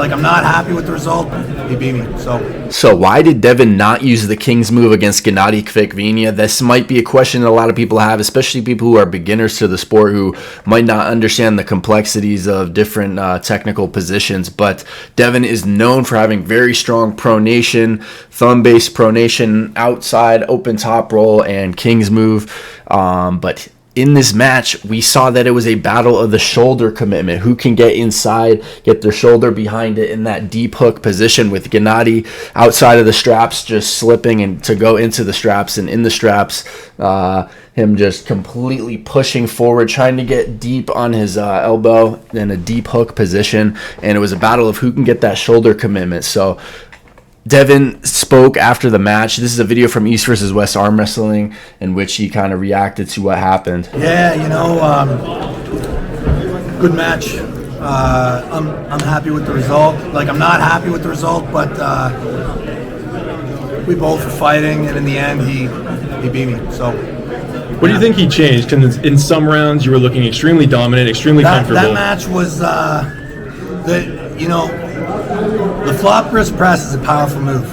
Like, I'm not happy with the result. He beat me. So why did Devon not use the King's move against Gennady Kvikvinia? This might be a question that a lot of people have, especially people who are beginners to the sport who might not understand the complexities of different technical positions. But Devon is known for having very strong pronation, thumb-based pronation, outside, open top roll, and King's move. But in this match, we saw that it was a battle of the shoulder commitment. Who can get inside, get their shoulder behind it in that deep hook position, with Gennady outside of the straps just slipping and to go into the straps, and in the straps, him just completely pushing forward, trying to get deep on his elbow in a deep hook position. And it was a battle of who can get that shoulder commitment. So Devon spoke after the match. This is a video from East versus West Arm Wrestling in which he kind of reacted to what happened. Yeah, good match. I'm happy with the result. Like, I'm not happy with the result, but we both were fighting, and in the end, he beat me. So, what do you think he changed? Because in some rounds you were looking extremely dominant, extremely comfortable. That match was the flop wrist press is a powerful move.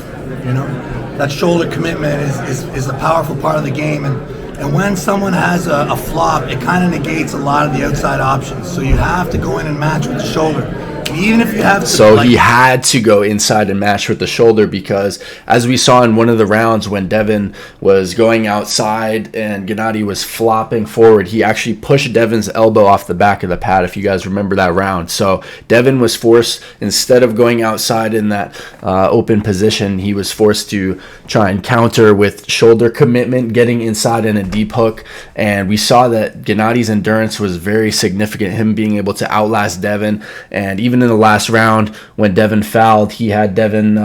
That shoulder commitment is a powerful part of the game, and when someone has a flop, it kind of negates a lot of the outside options. So you have to go in and match with the shoulder. Even if you have to, so he had to go inside and match with the shoulder, because as we saw in one of the rounds when Devon was going outside and Gennady was flopping forward, he actually pushed Devon's elbow off the back of the pad, if you guys remember that round. So Devon was forced, instead of going outside in that open position, he was forced to try and counter with shoulder commitment, getting inside in a deep hook. And we saw that Gennady's endurance was very significant, him being able to outlast Devon. And even in the last round, when Devon fouled, he had Devon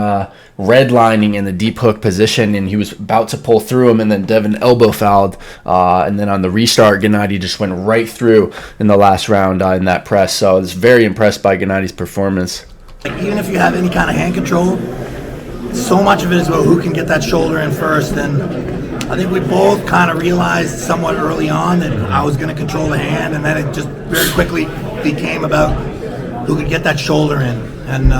redlining in the deep hook position, and he was about to pull through him, and then Devon elbow fouled, and then on the restart, Gennady just went right through in the last round in that press. So I was very impressed by Gennady's performance. Even if you have any kind of hand control, so much of it is about who can get that shoulder in first. And I think we both kind of realized somewhat early on that I was going to control the hand, and then it just very quickly became about who could get that shoulder in. And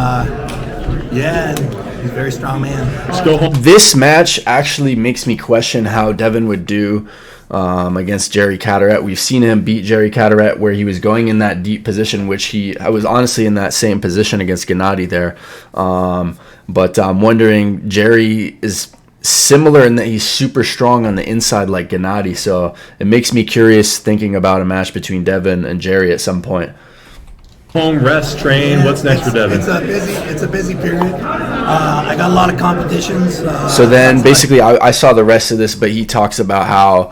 he's a very strong man. Let's go home. This match actually makes me question how Devon would do against Jerry Carteret. We've seen him beat Jerry Carteret where he was going in that deep position, which I was honestly in that same position against Gennady there. But I'm wondering, Jerry is similar in that he's super strong on the inside like Gennady. So it makes me curious thinking about a match between Devon and Jerry at some point. Home, rest, train. What's next for Devon? It's a busy period. I got a lot of competitions. So then basically I saw the rest of this, but he talks about how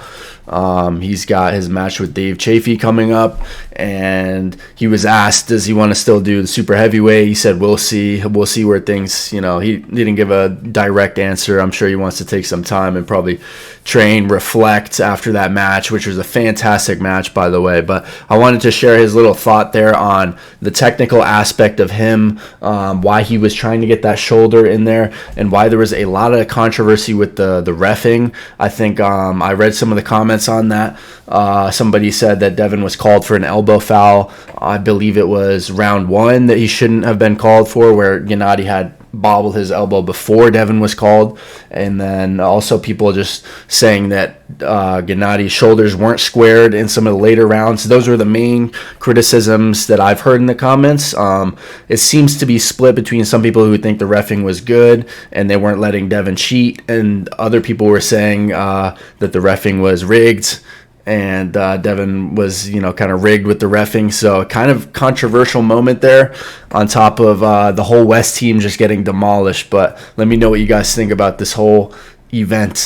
he's got his match with Dave Chafee coming up, and he was asked, does he want to still do the super heavyweight? He said, we'll see where things, he didn't give a direct answer. I'm sure he wants to take some time and probably train, reflect after that match, which was a fantastic match, by the way. But I wanted to share his little thought there on the technical aspect of him, why he was trying to get that shoulder in there, and why there was a lot of controversy with the reffing. I think I read some of the comments on that. Somebody said that Devon was called for an elbow foul. I believe it was round 1 that he shouldn't have been called for, where Gennady had bobbled his elbow before Devon was called. And then also people just saying that Gennady's shoulders weren't squared in some of the later rounds. Those were the main criticisms that I've heard in the comments. It seems to be split between some people who think the reffing was good and they weren't letting Devon cheat, and other people were saying that the reffing was rigged and Devon was, kind of rigged with the reffing. So kind of controversial moment there, on top of the whole West team just getting demolished. But let me know what you guys think about this whole event.